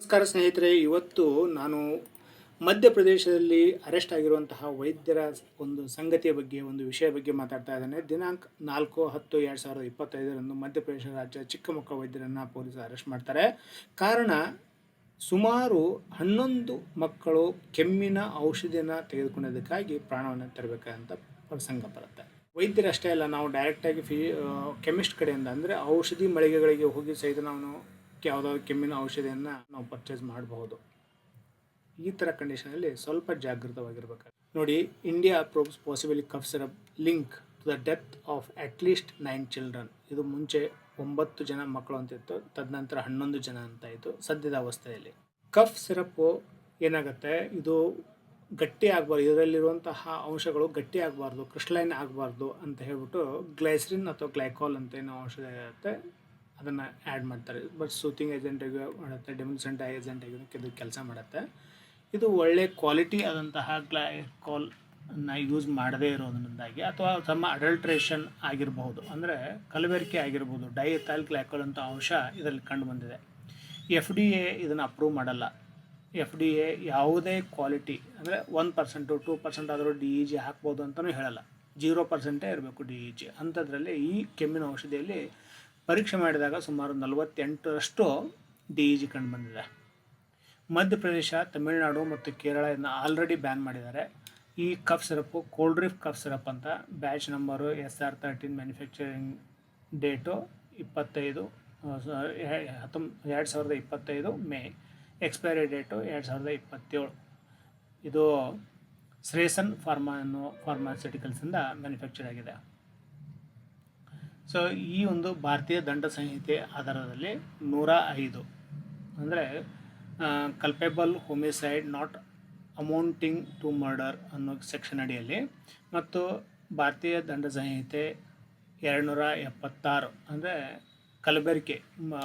ನಮಸ್ಕಾರ ಸ್ನೇಹಿತರೆ, ಇವತ್ತು ನಾನು ಮಧ್ಯಪ್ರದೇಶದಲ್ಲಿ ಅರೆಸ್ಟ್ ಆಗಿರುವಂತಹ ವೈದ್ಯರ ಒಂದು ಸಂಗತಿಯ ಬಗ್ಗೆ, ಒಂದು ವಿಷಯ ಬಗ್ಗೆ ಮಾತಾಡ್ತಾ ಇದ್ದೇನೆ. ದಿನಾಂಕ 4-10-2025 ಮಧ್ಯಪ್ರದೇಶ ರಾಜ್ಯ ಚಿಕ್ಕ ಮಕ್ಕಳ ವೈದ್ಯರನ್ನು ಪೊಲೀಸರು ಅರೆಸ್ಟ್ ಮಾಡ್ತಾರೆ. ಕಾರಣ, ಸುಮಾರು 11 ಮಕ್ಕಳು ಕೆಮ್ಮಿನ ಔಷಧಿಯನ್ನು ತೆಗೆದುಕೊಂಡಿದ್ದಕ್ಕಾಗಿ ಪ್ರಾಣವನ್ನು ತೆರಬೇಕಾದಂಥ ಪ್ರಸಂಗ ಬರುತ್ತೆ. ವೈದ್ಯರಷ್ಟೇ ಅಲ್ಲ, ನಾವು ಡೈರೆಕ್ಟಾಗಿ ಕೆಮಿಸ್ಟ್ ಕಡೆಯಿಂದ ಅಂದರೆ ಔಷಧಿ ಮಳಿಗೆಗಳಿಗೆ ಹೋಗಿ ಸಹಿತ ನಾವು ಯಾವುದಾದ್ರು ಕೆಮ್ಮಿನ ಔಷಧಿಯನ್ನು ನಾವು ಪರ್ಚೇಸ್ ಮಾಡಬಹುದು. ಈ ಥರ ಕಂಡೀಷನಲ್ಲಿ ಸ್ವಲ್ಪ ಜಾಗೃತವಾಗಿರ್ಬೇಕು. ನೋಡಿ, India approves possibly cough syrup link to the death of at least 9 children. ಇದು ಮುಂಚೆ 9 ಜನ ಮಕ್ಕಳು ಅಂತಿತ್ತು, ತದನಂತರ 11 ಜನ ಅಂತ ಇತ್ತು ಸದ್ಯದ ಅವಸ್ಥೆಯಲ್ಲಿ. ಕಫ್ ಸಿರಪ್ಪು ಏನಾಗುತ್ತೆ, ಇದು ಗಟ್ಟಿ ಆಗಬಾರ್ದು, ಇದರಲ್ಲಿರುವಂತಹ ಅಂಶಗಳು ಗಟ್ಟಿ ಆಗಬಾರ್ದು, ಕ್ರಿಸ್ಟಲೈನ್ ಆಗಬಾರ್ದು ಅಂತ ಹೇಳ್ಬಿಟ್ಟು ಗ್ಲೈಸರಿನ್ ಅಥವಾ ಗ್ಲೈಕಾಲ್ ಅಂತ ಏನೋ ಔಷಧ ಇರುತ್ತೆ, ಅದನ್ನು ಆ್ಯಡ್ ಮಾಡ್ತಾರೆ. ಬಟ್ ಸೂತಿಂಗ್ ಏಜೆಂಟಾಗಿ ಮಾಡುತ್ತೆ, ಡೆಮಿಸೆಂಟ್ ಏಜೆಂಟಾಗಿ ಇದು ಕೆಲಸ ಮಾಡುತ್ತೆ. ಇದು ಒಳ್ಳೆ ಕ್ವಾಲಿಟಿ ಆದಂತಹ ಗ್ಲೈಕಾಲನ್ನು ಯೂಸ್ ಮಾಡದೇ ಇರೋದ್ರಿಂದಾಗಿ ಅಥವಾ ತಮ್ಮ ಅಡಲ್ಟ್ರೇಷನ್ ಆಗಿರಬಹುದು, ಅಂದರೆ ಕಲಬೆರಕೆ ಆಗಿರ್ಬೋದು, ಡೈಎಥೈಲ್ ಗ್ಲೈಕಾಲ್ ಅಂತ ಅಂಶ ಇದರಲ್ಲಿ ಕಂಡು ಬಂದಿದೆ. FDA ಇದನ್ನು ಅಪ್ರೂವ್ ಮಾಡಲ್ಲ. FDA ಯಾವುದೇ ಕ್ವಾಲಿಟಿ ಅಂದರೆ 1% 2% ಆದರೂ DEG ಹಾಕ್ಬೋದು ಅಂತಲೂ ಹೇಳಲ್ಲ. 0% ಇರಬೇಕು DEG. ಅಂಥದ್ರಲ್ಲಿ ಈ ಕೆಮ್ಮಿನ ಔಷಧಿಯಲ್ಲಿ ಪರೀಕ್ಷೆ ಮಾಡಿದಾಗ ಸುಮಾರು 48ರಷ್ಟು DEG ಕಂಡು ಬಂದಿದೆ. ಮಧ್ಯಪ್ರದೇಶ, ತಮಿಳುನಾಡು ಮತ್ತು ಕೇರಳ ಇದನ್ನು ಆಲ್ರೆಡಿ ಬ್ಯಾನ್ ಮಾಡಿದ್ದಾರೆ. ಈ cough syrup Coldrif cough syrup ಅಂತ, batch number SR13, manufacturing date 2025 May, expiry date 2027. ಇದು ಶ್ರೇಯಸ್ ಫಾರ್ಮಾ ಅನ್ನೋ ಫಾರ್ಮಾಸ್ಯೂಟಿಕಲ್ಸಿಂದ ಮ್ಯಾನುಫ್ಯಾಕ್ಚರ್ ಆಗಿದೆ. ಸೊ ಈ ಒಂದು ಭಾರತೀಯ ದಂಡ ಸಂಹಿತೆ ಆಧಾರದಲ್ಲಿ 105 ಅಂದರೆ culpable homicide not amounting to murder ಅನ್ನೋ ಸೆಕ್ಷನ್ ಅಡಿಯಲ್ಲಿ, ಮತ್ತು ಭಾರತೀಯ ದಂಡ ಸಂಹಿತೆ 276 ಅಂದರೆ ಕಲಬೆರಕೆ,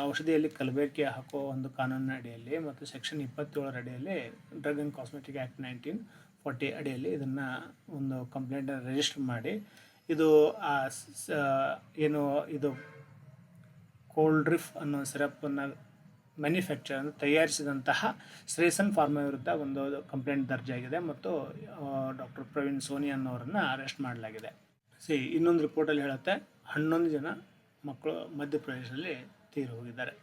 ಔಷಧಿಯಲ್ಲಿ ಕಲಬೆರಕೆ ಹಾಕೋ ಒಂದು ಕಾನೂನಿನ ಅಡಿಯಲ್ಲಿ, ಮತ್ತು ಸೆಕ್ಷನ್ 27 ಅಡಿಯಲ್ಲಿ ಡ್ರಗ್ ಆ್ಯಂಡ್ ಕಾಸ್ಮೆಟಿಕ್ ಆ್ಯಕ್ಟ್ 1940 ಅಡಿಯಲ್ಲಿ ಇದನ್ನು ಒಂದು ಕಂಪ್ಲೇಂಟನ್ನು ರಿಜಿಸ್ಟರ್ ಮಾಡಿ, ಇದು ಇದು ಕೋಲ್ಡ್ ಡ್ರಿಫ್ ಅನ್ನೋ ಸಿರಪ್ಪನ್ನು ಮ್ಯಾನುಫ್ಯಾಕ್ಚರ್ ಅಂದರೆ ತಯಾರಿಸಿದಂತಹ ಶ್ರೇಯಸ್ ಫಾರ್ಮಾ ವಿರುದ್ಧ ಒಂದು ಕಂಪ್ಲೇಂಟ್ ದರ್ಜಾಗಿದೆ, ಮತ್ತು ಡಾಕ್ಟರ್ ಪ್ರವೀಣ್ ಸೋನಿ ಅನ್ನೋರನ್ನು ಅರೆಸ್ಟ್ ಮಾಡಲಾಗಿದೆ. ಇನ್ನೊಂದು ರಿಪೋರ್ಟಲ್ಲಿ ಹೇಳುತ್ತೆ 11 ಜನ ಮಕ್ಕಳು ಮಧ್ಯಪ್ರದೇಶದಲ್ಲಿ ತೀರಿ ಹೋಗಿದ್ದಾರೆ.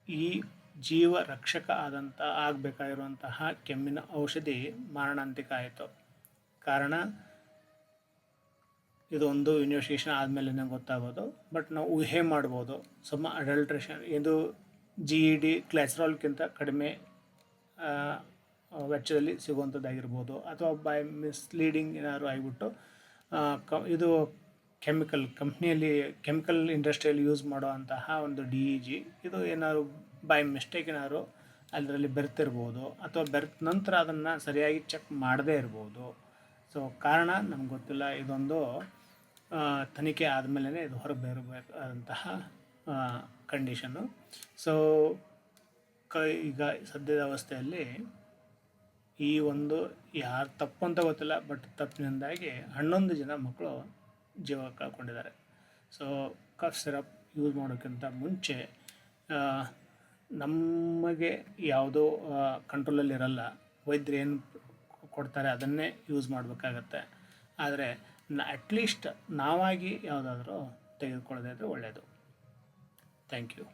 ಈ ಜೀವ ರಕ್ಷಕ ಆಗಬೇಕಾಗಿರುವಂತಹ ಕೆಮ್ಮಿನ ಔಷಧಿ ಮಾರಣಾಂತಿಕ ಆಯಿತು. ಕಾರಣ, ಇದೊಂದು ಇನ್ವೆಸ್ಟಿಗೇಷನ್ ಆದಮೇಲೆ ಗೊತ್ತಾಗೋದು. ಬಟ್ ನಾವು ಊಹೆ ಮಾಡ್ಬೋದು, ಸಮ ಅಡಲ್ಟ್ರೇಷನ್, ಇದು GED ಗ್ಲೈಸರಾಲ್ಗಿಂತ ಕಡಿಮೆ ವೆಚ್ಚದಲ್ಲಿ ಸಿಗುವಂಥದ್ದಾಗಿರ್ಬೋದು, ಅಥವಾ ಬೈ ಮಿಸ್ಲೀಡಿಂಗ್ ಏನಾದ್ರು ಆಗಿಬಿಟ್ಟು ಇದು ಕೆಮಿಕಲ್ ಇಂಡಸ್ಟ್ರಿಯಲ್ಲಿ ಯೂಸ್ ಮಾಡೋ ಅಂತಹ ಒಂದು DEG ಇದು ಏನಾದ್ರು ಬೈ ಮಿಸ್ಟೇಕ್ ಏನಾದ್ರು ಅದರಲ್ಲಿ ಬೆರ್ತಿರ್ಬೋದು, ಅಥವಾ ಬೆರ್ತ ನಂತರ ಅದನ್ನು ಸರಿಯಾಗಿ ಚೆಕ್ ಮಾಡದೇ ಇರ್ಬೋದು. ಸೊ ಕಾರಣ ನಮ್ಗೆ ಗೊತ್ತಿಲ್ಲ. ಇದೊಂದು ತನಿಖೆ ಆದಮೇಲೆ ಇದು ಹೊರಗೆ ಬರಬೇಕಾದಂತಹ ಕಂಡೀಷನ್ನು. ಸೊ ಈಗ ಸದ್ಯದ ಅವಸ್ಥೆಯಲ್ಲಿ ಈ ಒಂದು ಯಾರು ತಪ್ಪು ಅಂತ ಗೊತ್ತಿಲ್ಲ, ಬಟ್ ತಪ್ಪಿನಿಂದಾಗಿ 11 ಜನ ಮಕ್ಕಳು ಜೀವ ಕಳ್ಕೊಂಡಿದ್ದಾರೆ. ಸೊ ಕಫ್ ಸಿರಪ್ ಯೂಸ್ ಮಾಡೋಕ್ಕಿಂತ ಮುಂಚೆ ನಮಗೆ ಯಾವುದೋ ಕಂಟ್ರೋಲಲ್ಲಿರಲ್ಲ, ವೈದ್ಯರು ಏನು ಕೊಡ್ತಾರೆ ಅದನ್ನೇ ಯೂಸ್ ಮಾಡಬೇಕಾಗತ್ತೆ. ಆದರೆ ಅಟ್ಲೀಸ್ಟ್ ನಾವಾಗಿ ಯಾವುದಾದ್ರೂ ತೆಗೆದುಕೊಳ್ಳೋದಾದರೆ ಒಳ್ಳೆಯದು. Thank you.